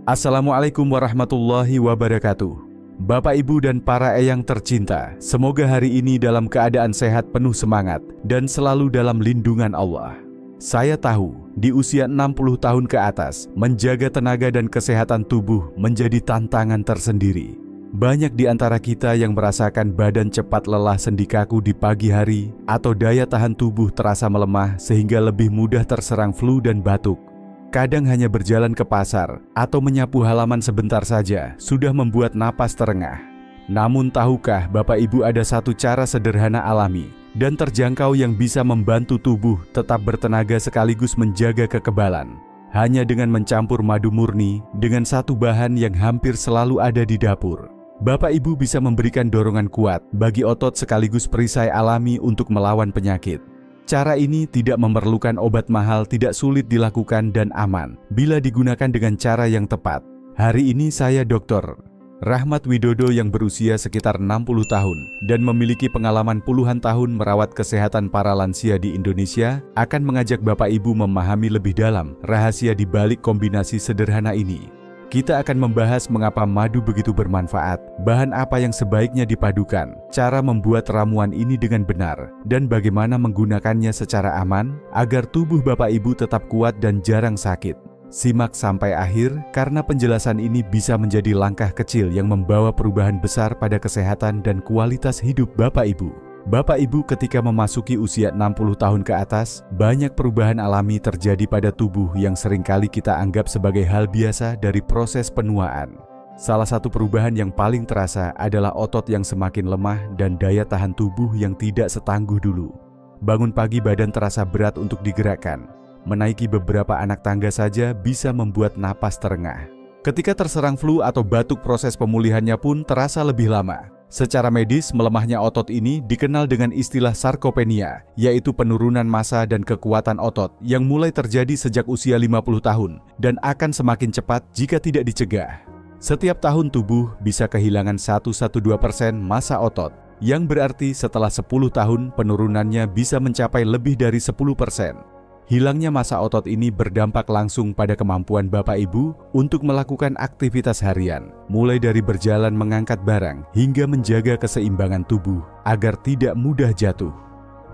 Assalamualaikum warahmatullahi wabarakatuh. Bapak, Ibu, dan para eyang tercinta, semoga hari ini dalam keadaan sehat, penuh semangat, dan selalu dalam lindungan Allah. Saya tahu, di usia 60 tahun ke atas, menjaga tenaga dan kesehatan tubuh menjadi tantangan tersendiri. Banyak di antara kita yang merasakan badan cepat lelah sendi kaku di pagi hari, atau daya tahan tubuh terasa melemah sehingga lebih mudah terserang flu dan batuk. Kadang hanya berjalan ke pasar atau menyapu halaman sebentar saja sudah membuat napas terengah. Namun tahukah Bapak Ibu ada satu cara sederhana alami dan terjangkau yang bisa membantu tubuh tetap bertenaga sekaligus menjaga kekebalan? Hanya dengan mencampur madu murni dengan satu bahan yang hampir selalu ada di dapur. Bapak Ibu bisa memberikan dorongan kuat bagi otot sekaligus perisai alami untuk melawan penyakit. Cara ini tidak memerlukan obat mahal, tidak sulit dilakukan dan aman bila digunakan dengan cara yang tepat. Hari ini saya Dr. Rahmat Widodo yang berusia sekitar 60 tahun dan memiliki pengalaman puluhan tahun merawat kesehatan para lansia di Indonesia akan mengajak Bapak Ibu memahami lebih dalam rahasia di balik kombinasi sederhana ini. Kita akan membahas mengapa madu begitu bermanfaat, bahan apa yang sebaiknya dipadukan, cara membuat ramuan ini dengan benar, dan bagaimana menggunakannya secara aman agar tubuh Bapak Ibu tetap kuat dan jarang sakit. Simak sampai akhir karena penjelasan ini bisa menjadi langkah kecil yang membawa perubahan besar pada kesehatan dan kualitas hidup Bapak Ibu. Bapak Ibu, ketika memasuki usia 60 tahun ke atas, banyak perubahan alami terjadi pada tubuh yang seringkali kita anggap sebagai hal biasa dari proses penuaan. Salah satu perubahan yang paling terasa adalah otot yang semakin lemah dan daya tahan tubuh yang tidak setangguh dulu. Bangun pagi badan terasa berat untuk digerakkan. Menaiki beberapa anak tangga saja bisa membuat napas terengah. Ketika terserang flu atau batuk, proses pemulihannya pun terasa lebih lama. Secara medis, melemahnya otot ini dikenal dengan istilah sarkopenia, yaitu penurunan massa dan kekuatan otot yang mulai terjadi sejak usia 50 tahun dan akan semakin cepat jika tidak dicegah. Setiap tahun tubuh bisa kehilangan 1-2% massa otot, yang berarti setelah 10 tahun penurunannya bisa mencapai lebih dari 10%. Hilangnya massa otot ini berdampak langsung pada kemampuan Bapak Ibu untuk melakukan aktivitas harian, mulai dari berjalan, mengangkat barang, hingga menjaga keseimbangan tubuh agar tidak mudah jatuh.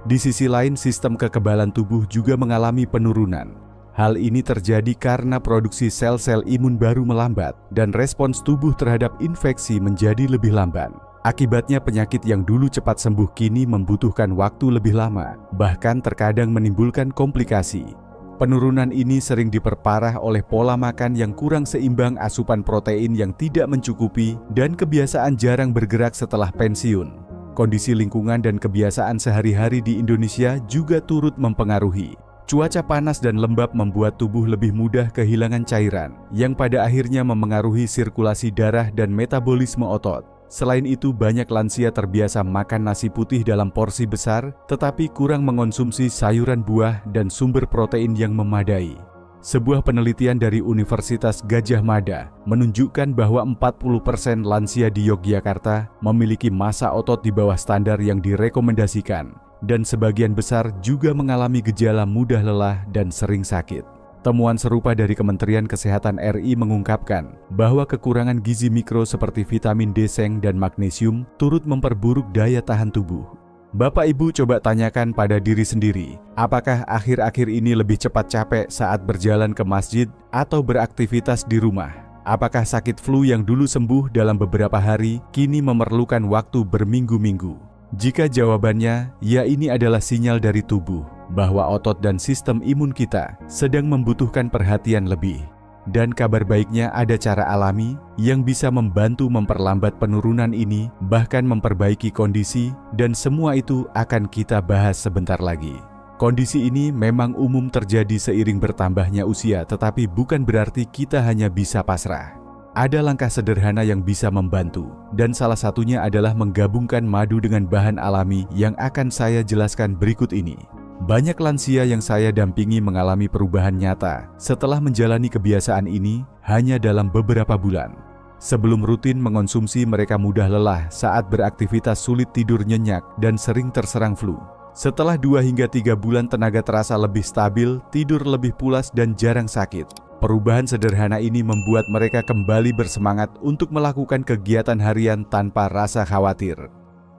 Di sisi lain, sistem kekebalan tubuh juga mengalami penurunan. Hal ini terjadi karena produksi sel-sel imun baru melambat dan respons tubuh terhadap infeksi menjadi lebih lamban. Akibatnya penyakit yang dulu cepat sembuh kini membutuhkan waktu lebih lama, bahkan terkadang menimbulkan komplikasi. Penurunan ini sering diperparah oleh pola makan yang kurang seimbang, asupan protein yang tidak mencukupi, dan kebiasaan jarang bergerak setelah pensiun. Kondisi lingkungan dan kebiasaan sehari-hari di Indonesia juga turut mempengaruhi. Cuaca panas dan lembab membuat tubuh lebih mudah kehilangan cairan, yang pada akhirnya memengaruhi sirkulasi darah dan metabolisme otot. Selain itu, banyak lansia terbiasa makan nasi putih dalam porsi besar, tetapi kurang mengonsumsi sayuran, buah, dan sumber protein yang memadai. Sebuah penelitian dari Universitas Gadjah Mada menunjukkan bahwa 40% lansia di Yogyakarta memiliki massa otot di bawah standar yang direkomendasikan, dan sebagian besar juga mengalami gejala mudah lelah dan sering sakit. Temuan serupa dari Kementerian Kesehatan RI mengungkapkan bahwa kekurangan gizi mikro seperti vitamin D, seng, dan magnesium turut memperburuk daya tahan tubuh. Bapak Ibu coba tanyakan pada diri sendiri, apakah akhir-akhir ini lebih cepat capek saat berjalan ke masjid atau beraktivitas di rumah? Apakah sakit flu yang dulu sembuh dalam beberapa hari kini memerlukan waktu berminggu-minggu? Jika jawabannya ya, ini adalah sinyal dari tubuh bahwa otot dan sistem imun kita sedang membutuhkan perhatian lebih. Dan kabar baiknya, ada cara alami yang bisa membantu memperlambat penurunan ini, bahkan memperbaiki kondisi, dan semua itu akan kita bahas sebentar lagi. Kondisi ini memang umum terjadi seiring bertambahnya usia, tetapi bukan berarti kita hanya bisa pasrah. Ada langkah sederhana yang bisa membantu, dan salah satunya adalah menggabungkan madu dengan bahan alami yang akan saya jelaskan berikut ini. Banyak lansia yang saya dampingi mengalami perubahan nyata setelah menjalani kebiasaan ini hanya dalam beberapa bulan. Sebelum rutin mengonsumsi, mereka mudah lelah saat beraktivitas, sulit tidur nyenyak, dan sering terserang flu. Setelah 2 hingga 3 bulan, tenaga terasa lebih stabil, tidur lebih pulas, dan jarang sakit. Perubahan sederhana ini membuat mereka kembali bersemangat untuk melakukan kegiatan harian tanpa rasa khawatir.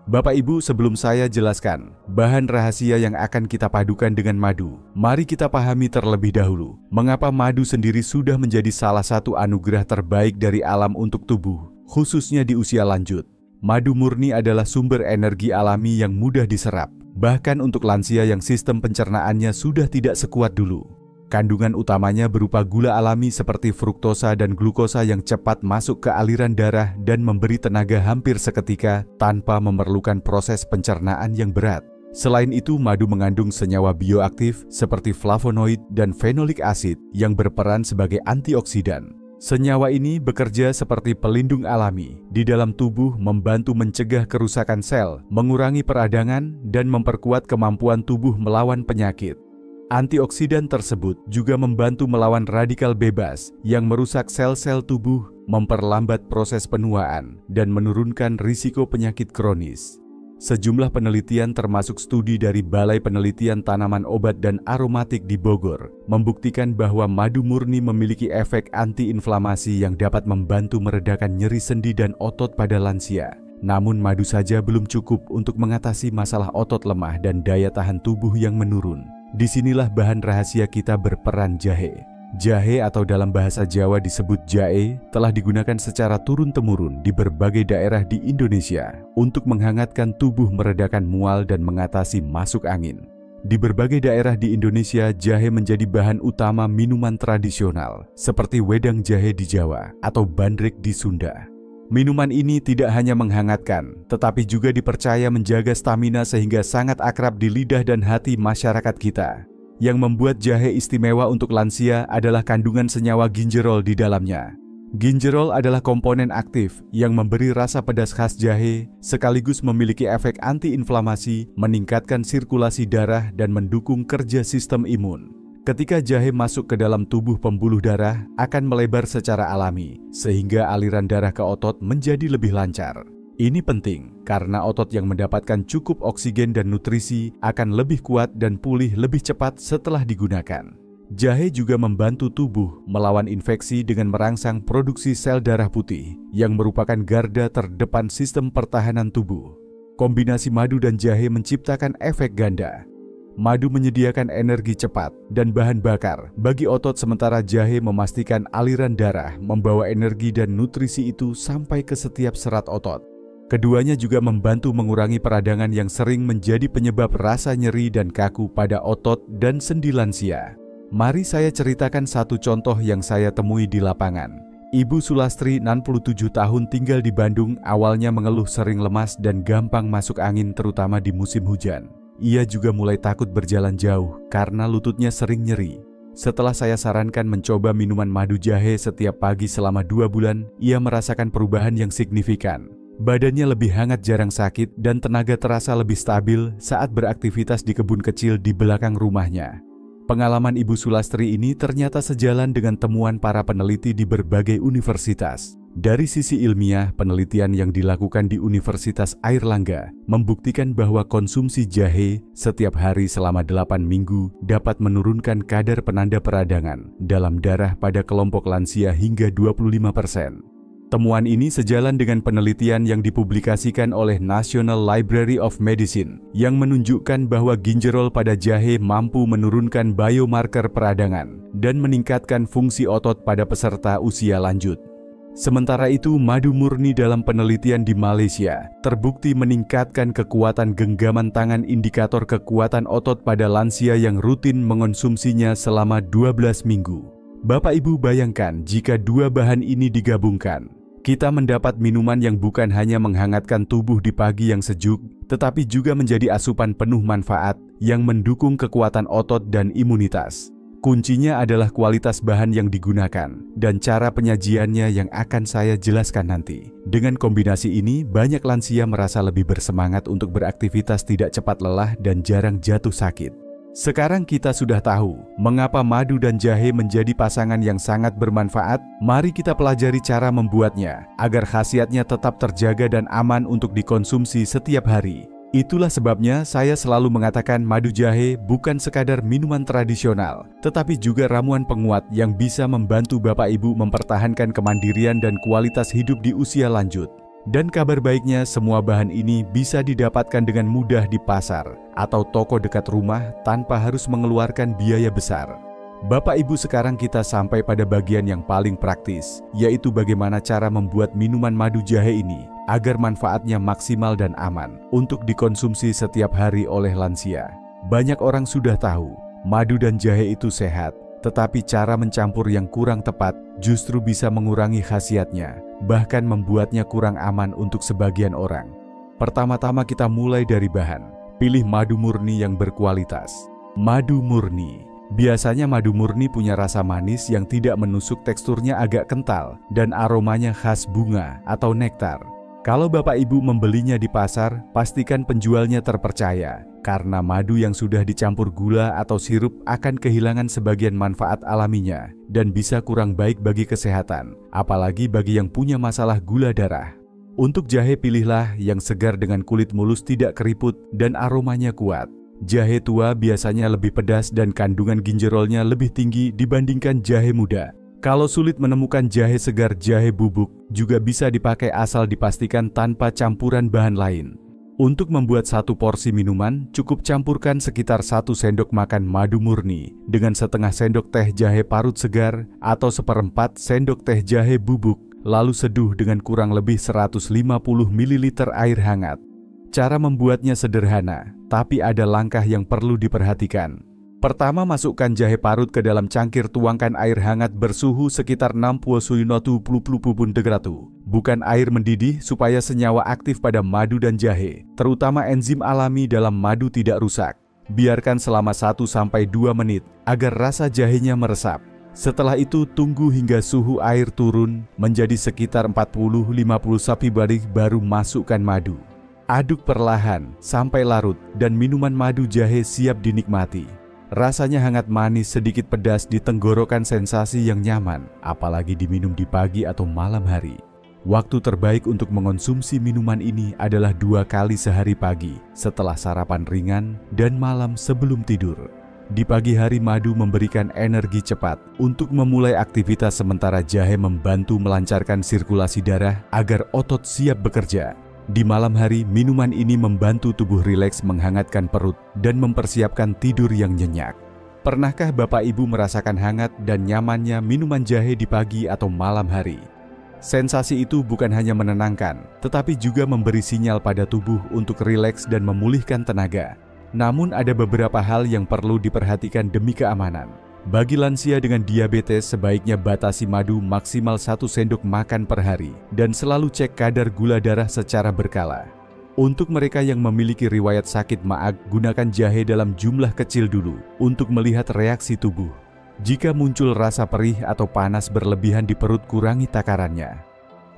Bapak Ibu, sebelum saya jelaskan bahan rahasia yang akan kita padukan dengan madu, mari kita pahami terlebih dahulu mengapa madu sendiri sudah menjadi salah satu anugerah terbaik dari alam untuk tubuh, khususnya di usia lanjut. Madu murni adalah sumber energi alami yang mudah diserap, bahkan untuk lansia yang sistem pencernaannya sudah tidak sekuat dulu. Kandungan utamanya berupa gula alami seperti fruktosa dan glukosa yang cepat masuk ke aliran darah dan memberi tenaga hampir seketika tanpa memerlukan proses pencernaan yang berat. Selain itu, madu mengandung senyawa bioaktif seperti flavonoid dan phenolic acid yang berperan sebagai antioksidan. Senyawa ini bekerja seperti pelindung alami di dalam tubuh, membantu mencegah kerusakan sel, mengurangi peradangan, dan memperkuat kemampuan tubuh melawan penyakit. Antioksidan tersebut juga membantu melawan radikal bebas yang merusak sel-sel tubuh, memperlambat proses penuaan, dan menurunkan risiko penyakit kronis. Sejumlah penelitian termasuk studi dari Balai Penelitian Tanaman Obat dan Aromatik di Bogor membuktikan bahwa madu murni memiliki efek antiinflamasi yang dapat membantu meredakan nyeri sendi dan otot pada lansia. Namun madu saja belum cukup untuk mengatasi masalah otot lemah dan daya tahan tubuh yang menurun. Disinilah bahan rahasia kita berperan jahe. Jahe atau dalam bahasa Jawa disebut jahe telah digunakan secara turun-temurun di berbagai daerah di Indonesia untuk menghangatkan tubuh, meredakan mual, dan mengatasi masuk angin. Di berbagai daerah di Indonesia, jahe menjadi bahan utama minuman tradisional seperti wedang jahe di Jawa atau bandrek di Sunda. Minuman ini tidak hanya menghangatkan, tetapi juga dipercaya menjaga stamina sehingga sangat akrab di lidah dan hati masyarakat kita. Yang membuat jahe istimewa untuk lansia adalah kandungan senyawa ginjerol di dalamnya. Ginjerol adalah komponen aktif yang memberi rasa pedas khas jahe, sekaligus memiliki efek antiinflamasi, meningkatkan sirkulasi darah, dan mendukung kerja sistem imun. Ketika jahe masuk ke dalam tubuh pembuluh darah, akan melebar secara alami, sehingga aliran darah ke otot menjadi lebih lancar. Ini penting, karena otot yang mendapatkan cukup oksigen dan nutrisi akan lebih kuat dan pulih lebih cepat setelah digunakan. Jahe juga membantu tubuh melawan infeksi dengan merangsang produksi sel darah putih, yang merupakan garda terdepan sistem pertahanan tubuh. Kombinasi madu dan jahe menciptakan efek ganda. Madu menyediakan energi cepat dan bahan bakar bagi otot, sementara jahe memastikan aliran darah membawa energi dan nutrisi itu sampai ke setiap serat otot. Keduanya juga membantu mengurangi peradangan yang sering menjadi penyebab rasa nyeri dan kaku pada otot dan sendi lansia. Mari saya ceritakan satu contoh yang saya temui di lapangan. Ibu Sulastri, 67 tahun, tinggal di Bandung, awalnya mengeluh sering lemas dan gampang masuk angin terutama di musim hujan. Ia juga mulai takut berjalan jauh karena lututnya sering nyeri. Setelah saya sarankan mencoba minuman madu jahe setiap pagi selama 2 bulan, ia merasakan perubahan yang signifikan. Badannya lebih hangat, jarang sakit, dan tenaga terasa lebih stabil saat beraktivitas di kebun kecil di belakang rumahnya. Pengalaman Ibu Sulastri ini ternyata sejalan dengan temuan para peneliti di berbagai universitas. Dari sisi ilmiah, penelitian yang dilakukan di Universitas Airlangga membuktikan bahwa konsumsi jahe setiap hari selama 8 minggu dapat menurunkan kadar penanda peradangan dalam darah pada kelompok lansia hingga 25%. Temuan ini sejalan dengan penelitian yang dipublikasikan oleh National Library of Medicine yang menunjukkan bahwa ginjerol pada jahe mampu menurunkan biomarker peradangan dan meningkatkan fungsi otot pada peserta usia lanjut. Sementara itu, madu murni dalam penelitian di Malaysia terbukti meningkatkan kekuatan genggaman tangan, indikator kekuatan otot pada lansia yang rutin mengonsumsinya selama 12 minggu. Bapak Ibu, bayangkan jika dua bahan ini digabungkan, kita mendapat minuman yang bukan hanya menghangatkan tubuh di pagi yang sejuk, tetapi juga menjadi asupan penuh manfaat yang mendukung kekuatan otot dan imunitas. Kuncinya adalah kualitas bahan yang digunakan dan cara penyajiannya yang akan saya jelaskan nanti. Dengan kombinasi ini, banyak lansia merasa lebih bersemangat untuk beraktivitas, tidak cepat lelah, dan jarang jatuh sakit. Sekarang kita sudah tahu mengapa madu dan jahe menjadi pasangan yang sangat bermanfaat. Mari kita pelajari cara membuatnya agar khasiatnya tetap terjaga dan aman untuk dikonsumsi setiap hari. Itulah sebabnya saya selalu mengatakan madu jahe bukan sekadar minuman tradisional, tetapi juga ramuan penguat yang bisa membantu Bapak Ibu mempertahankan kemandirian dan kualitas hidup di usia lanjut. Dan kabar baiknya, semua bahan ini bisa didapatkan dengan mudah di pasar atau toko dekat rumah tanpa harus mengeluarkan biaya besar. Bapak Ibu, sekarang kita sampai pada bagian yang paling praktis, yaitu bagaimana cara membuat minuman madu jahe ini agar manfaatnya maksimal dan aman untuk dikonsumsi setiap hari oleh lansia. Banyak orang sudah tahu, madu dan jahe itu sehat, tetapi cara mencampur yang kurang tepat justru bisa mengurangi khasiatnya, bahkan membuatnya kurang aman untuk sebagian orang. Pertama-tama kita mulai dari bahan. Pilih madu murni yang berkualitas. Madu murni. Biasanya madu murni punya rasa manis yang tidak menusuk, teksturnya agak kental, dan aromanya khas bunga atau nektar. Kalau Bapak Ibu membelinya di pasar, pastikan penjualnya terpercaya, karena madu yang sudah dicampur gula atau sirup akan kehilangan sebagian manfaat alaminya dan bisa kurang baik bagi kesehatan, apalagi bagi yang punya masalah gula darah. Untuk jahe, pilihlah yang segar dengan kulit mulus, tidak keriput, dan aromanya kuat. Jahe tua biasanya lebih pedas dan kandungan ginjerolnya lebih tinggi dibandingkan jahe muda. Kalau sulit menemukan jahe segar, jahe bubuk juga bisa dipakai asal dipastikan tanpa campuran bahan lain. Untuk membuat satu porsi minuman, cukup campurkan sekitar 1 sendok makan madu murni dengan setengah sendok teh jahe parut segar atau 1/4 sendok teh jahe bubuk, lalu seduh dengan kurang lebih 150 ml air hangat. Cara membuatnya sederhana, tapi ada langkah yang perlu diperhatikan. Pertama, masukkan jahe parut ke dalam cangkir, tuangkan air hangat bersuhu sekitar 60-70 derajat. Bukan air mendidih, supaya senyawa aktif pada madu dan jahe, terutama enzim alami dalam madu, tidak rusak. Biarkan selama 1-2 menit agar rasa jahenya meresap. Setelah itu tunggu hingga suhu air turun menjadi sekitar 40-50 baru masukkan madu. Aduk perlahan sampai larut dan minuman madu jahe siap dinikmati. Rasanya hangat manis, sedikit pedas di tenggorokan, sensasi yang nyaman, apalagi diminum di pagi atau malam hari. Waktu terbaik untuk mengonsumsi minuman ini adalah 2 kali sehari, pagi setelah sarapan ringan dan malam sebelum tidur. Di pagi hari madu memberikan energi cepat untuk memulai aktivitas, sementara jahe membantu melancarkan sirkulasi darah agar otot siap bekerja. Di malam hari, minuman ini membantu tubuh rileks, menghangatkan perut, dan mempersiapkan tidur yang nyenyak. Pernahkah Bapak Ibu merasakan hangat dan nyamannya minuman jahe di pagi atau malam hari? Sensasi itu bukan hanya menenangkan, tetapi juga memberi sinyal pada tubuh untuk rileks dan memulihkan tenaga. Namun ada beberapa hal yang perlu diperhatikan demi keamanan. Bagi lansia dengan diabetes, sebaiknya batasi madu maksimal 1 sendok makan per hari dan selalu cek kadar gula darah secara berkala. Untuk mereka yang memiliki riwayat sakit maag, gunakan jahe dalam jumlah kecil dulu untuk melihat reaksi tubuh. Jika muncul rasa perih atau panas berlebihan di perut, kurangi takarannya.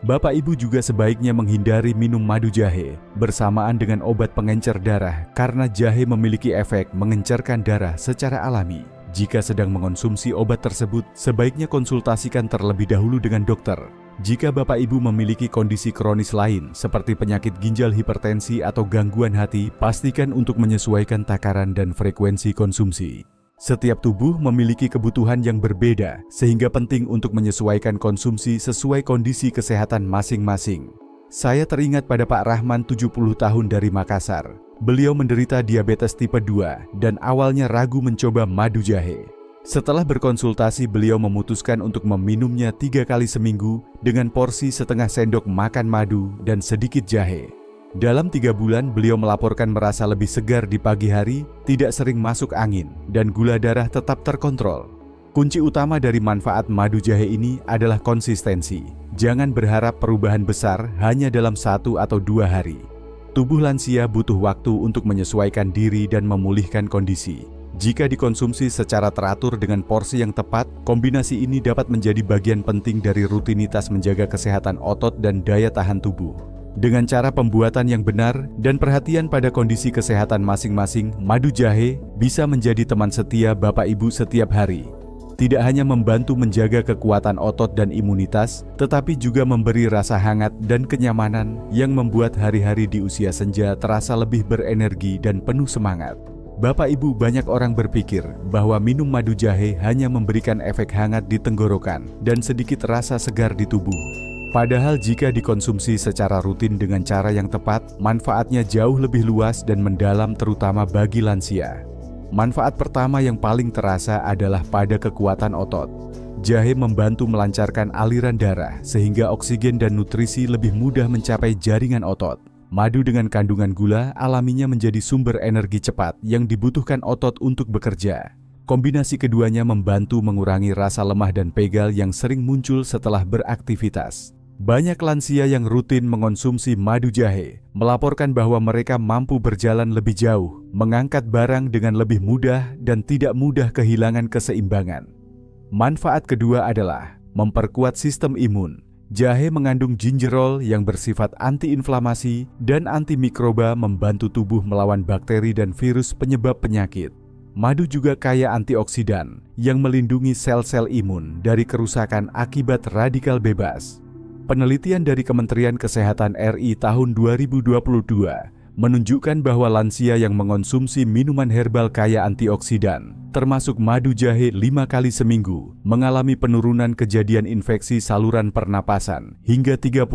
Bapak Ibu juga sebaiknya menghindari minum madu jahe bersamaan dengan obat pengencer darah, karena jahe memiliki efek mengencerkan darah secara alami. Jika sedang mengonsumsi obat tersebut, sebaiknya konsultasikan terlebih dahulu dengan dokter. Jika Bapak Ibu memiliki kondisi kronis lain seperti penyakit ginjal, hipertensi, atau gangguan hati, pastikan untuk menyesuaikan takaran dan frekuensi konsumsi. Setiap tubuh memiliki kebutuhan yang berbeda, sehingga penting untuk menyesuaikan konsumsi sesuai kondisi kesehatan masing-masing. Saya teringat pada Pak Rahman, 70 tahun, dari Makassar. Beliau menderita diabetes tipe 2 dan awalnya ragu mencoba madu jahe. Setelah berkonsultasi, beliau memutuskan untuk meminumnya 3 kali seminggu dengan porsi setengah sendok makan madu dan sedikit jahe. Dalam 3 bulan, beliau melaporkan merasa lebih segar di pagi hari, tidak sering masuk angin, dan gula darah tetap terkontrol. Kunci utama dari manfaat madu jahe ini adalah konsistensi. Jangan berharap perubahan besar hanya dalam 1 atau 2 hari. Tubuh lansia butuh waktu untuk menyesuaikan diri dan memulihkan kondisi. Jika dikonsumsi secara teratur dengan porsi yang tepat, kombinasi ini dapat menjadi bagian penting dari rutinitas menjaga kesehatan otot dan daya tahan tubuh. Dengan cara pembuatan yang benar dan perhatian pada kondisi kesehatan masing-masing, madu jahe bisa menjadi teman setia Bapak Ibu setiap hari. tidak hanya membantu menjaga kekuatan otot dan imunitas, tetapi juga memberi rasa hangat dan kenyamanan yang membuat hari-hari di usia senja terasa lebih berenergi dan penuh semangat. Bapak Ibu, banyak orang berpikir bahwa minum madu jahe hanya memberikan efek hangat di tenggorokan dan sedikit rasa segar di tubuh. Padahal jika dikonsumsi secara rutin dengan cara yang tepat, manfaatnya jauh lebih luas dan mendalam terutama bagi lansia. Manfaat pertama yang paling terasa adalah pada kekuatan otot. Jahe membantu melancarkan aliran darah sehingga oksigen dan nutrisi lebih mudah mencapai jaringan otot. Madu dengan kandungan gula alaminya menjadi sumber energi cepat yang dibutuhkan otot untuk bekerja. Kombinasi keduanya membantu mengurangi rasa lemah dan pegal yang sering muncul setelah beraktivitas. Banyak lansia yang rutin mengonsumsi madu jahe melaporkan bahwa mereka mampu berjalan lebih jauh, mengangkat barang dengan lebih mudah dan tidak mudah kehilangan keseimbangan. Manfaat kedua adalah memperkuat sistem imun. Jahe mengandung gingerol yang bersifat antiinflamasi dan antimikroba, membantu tubuh melawan bakteri dan virus penyebab penyakit. Madu juga kaya antioksidan yang melindungi sel-sel imun dari kerusakan akibat radikal bebas. Penelitian dari Kementerian Kesehatan RI tahun 2022 menunjukkan bahwa lansia yang mengonsumsi minuman herbal kaya antioksidan, termasuk madu jahe 5 kali seminggu, mengalami penurunan kejadian infeksi saluran pernapasan hingga 30%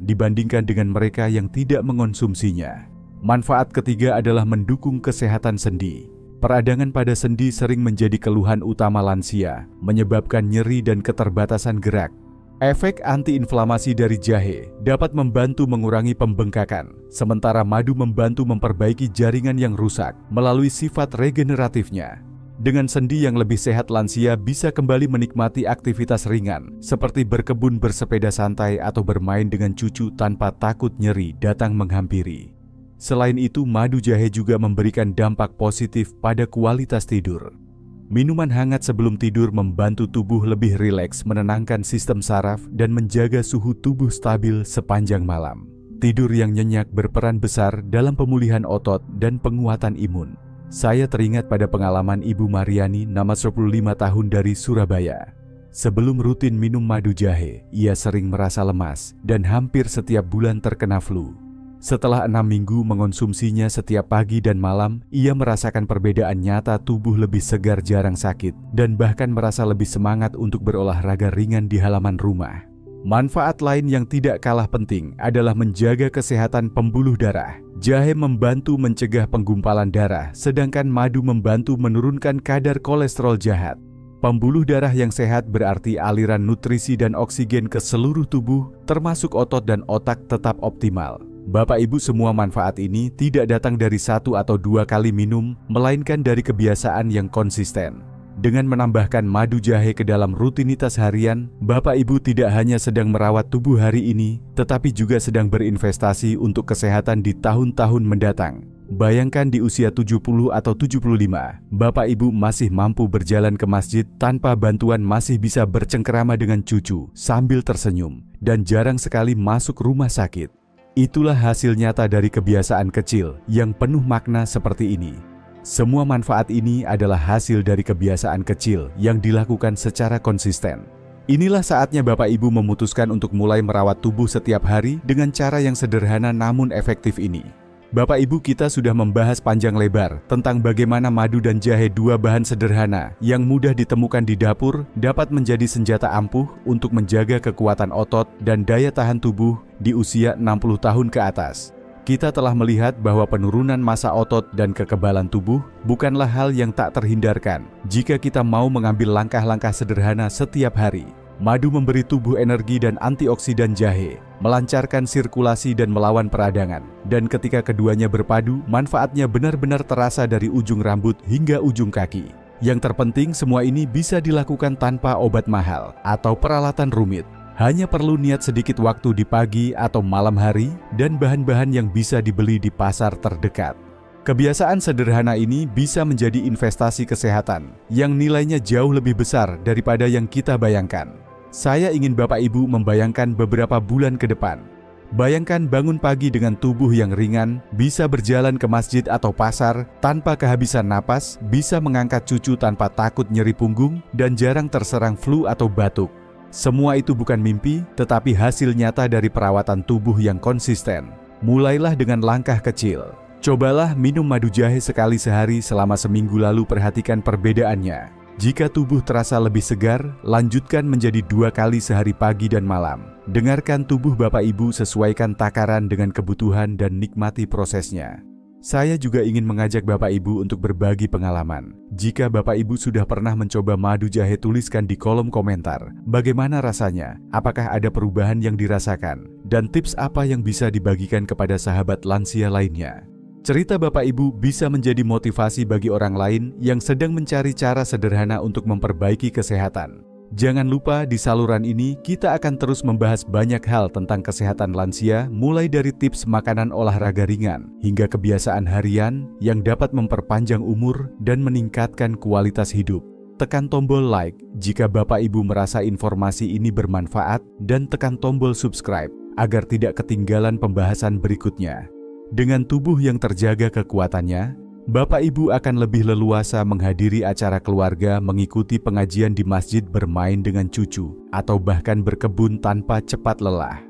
dibandingkan dengan mereka yang tidak mengonsumsinya. Manfaat ketiga adalah mendukung kesehatan sendi. Peradangan pada sendi sering menjadi keluhan utama lansia, menyebabkan nyeri dan keterbatasan gerak. Efek antiinflamasi dari jahe dapat membantu mengurangi pembengkakan, sementara madu membantu memperbaiki jaringan yang rusak melalui sifat regeneratifnya. Dengan sendi yang lebih sehat, lansia bisa kembali menikmati aktivitas ringan seperti berkebun, bersepeda santai, atau bermain dengan cucu tanpa takut nyeri datang menghampiri. Selain itu, madu jahe juga memberikan dampak positif pada kualitas tidur. Minuman hangat sebelum tidur membantu tubuh lebih rileks, menenangkan sistem saraf, dan menjaga suhu tubuh stabil sepanjang malam. Tidur yang nyenyak berperan besar dalam pemulihan otot dan penguatan imun. Saya teringat pada pengalaman Ibu Mariani, 45 tahun dari Surabaya. Sebelum rutin minum madu jahe, ia sering merasa lemas dan hampir setiap bulan terkena flu. Setelah 6 minggu mengonsumsinya setiap pagi dan malam, ia merasakan perbedaan nyata, tubuh lebih segar, jarang sakit, dan bahkan merasa lebih semangat untuk berolahraga ringan di halaman rumah. Manfaat lain yang tidak kalah penting adalah menjaga kesehatan pembuluh darah. Jahe membantu mencegah penggumpalan darah, sedangkan madu membantu menurunkan kadar kolesterol jahat. Pembuluh darah yang sehat berarti aliran nutrisi dan oksigen ke seluruh tubuh, termasuk otot dan otak, tetap optimal. Bapak Ibu, semua manfaat ini tidak datang dari 1 atau 2 kali minum, melainkan dari kebiasaan yang konsisten. Dengan menambahkan madu jahe ke dalam rutinitas harian, Bapak Ibu tidak hanya sedang merawat tubuh hari ini, tetapi juga sedang berinvestasi untuk kesehatan di tahun-tahun mendatang. Bayangkan di usia 70 atau 75, Bapak Ibu masih mampu berjalan ke masjid tanpa bantuan, masih bisa bercengkerama dengan cucu sambil tersenyum, dan jarang sekali masuk rumah sakit. Itulah hasil nyata dari kebiasaan kecil yang penuh makna seperti ini. Semua manfaat ini adalah hasil dari kebiasaan kecil yang dilakukan secara konsisten. Inilah saatnya Bapak Ibu memutuskan untuk mulai merawat tubuh setiap hari dengan cara yang sederhana namun efektif ini. Bapak Ibu, kita sudah membahas panjang lebar tentang bagaimana madu dan jahe, 2 bahan sederhana yang mudah ditemukan di dapur, dapat menjadi senjata ampuh untuk menjaga kekuatan otot dan daya tahan tubuh di usia 60 tahun ke atas. Kita telah melihat bahwa penurunan massa otot dan kekebalan tubuh bukanlah hal yang tak terhindarkan jika kita mau mengambil langkah-langkah sederhana setiap hari. Madu memberi tubuh energi dan antioksidan, jahe melancarkan sirkulasi dan melawan peradangan. Dan ketika keduanya berpadu, manfaatnya benar-benar terasa dari ujung rambut hingga ujung kaki. Yang terpenting, semua ini bisa dilakukan tanpa obat mahal atau peralatan rumit. Hanya perlu niat sedikit waktu di pagi atau malam hari dan bahan-bahan yang bisa dibeli di pasar terdekat. Kebiasaan sederhana ini bisa menjadi investasi kesehatan yang nilainya jauh lebih besar daripada yang kita bayangkan. Saya ingin Bapak Ibu membayangkan beberapa bulan ke depan. Bayangkan bangun pagi dengan tubuh yang ringan, bisa berjalan ke masjid atau pasar tanpa kehabisan napas, bisa mengangkat cucu tanpa takut nyeri punggung, dan jarang terserang flu atau batuk. Semua itu bukan mimpi, tetapi hasil nyata dari perawatan tubuh yang konsisten. Mulailah dengan langkah kecil. Cobalah minum madu jahe sekali sehari selama seminggu, lalu perhatikan perbedaannya. Jika tubuh terasa lebih segar, lanjutkan menjadi 2 kali sehari, pagi dan malam. Dengarkan tubuh Bapak Ibu, sesuaikan takaran dengan kebutuhan dan nikmati prosesnya. Saya juga ingin mengajak Bapak Ibu untuk berbagi pengalaman. Jika Bapak Ibu sudah pernah mencoba madu jahe, tuliskan di kolom komentar. Bagaimana rasanya? Apakah ada perubahan yang dirasakan? Dan tips apa yang bisa dibagikan kepada sahabat lansia lainnya? Cerita Bapak Ibu bisa menjadi motivasi bagi orang lain yang sedang mencari cara sederhana untuk memperbaiki kesehatan. Jangan lupa, di saluran ini kita akan terus membahas banyak hal tentang kesehatan lansia, mulai dari tips makanan olahraga ringan hingga kebiasaan harian yang dapat memperpanjang umur dan meningkatkan kualitas hidup. Tekan tombol like jika Bapak Ibu merasa informasi ini bermanfaat, dan tekan tombol subscribe agar tidak ketinggalan pembahasan berikutnya. Dengan tubuh yang terjaga kekuatannya, Bapak Ibu akan lebih leluasa menghadiri acara keluarga, mengikuti pengajian di masjid, bermain dengan cucu, atau bahkan berkebun tanpa cepat lelah.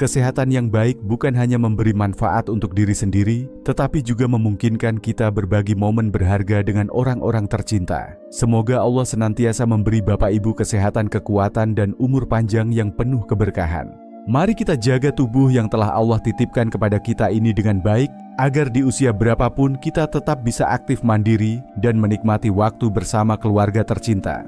Kesehatan yang baik bukan hanya memberi manfaat untuk diri sendiri, tetapi juga memungkinkan kita berbagi momen berharga dengan orang-orang tercinta. Semoga Allah senantiasa memberi Bapak Ibu kesehatan, kekuatan, dan umur panjang yang penuh keberkahan. Mari kita jaga tubuh yang telah Allah titipkan kepada kita ini dengan baik, agar di usia berapapun kita tetap bisa aktif, mandiri, dan menikmati waktu bersama keluarga tercinta.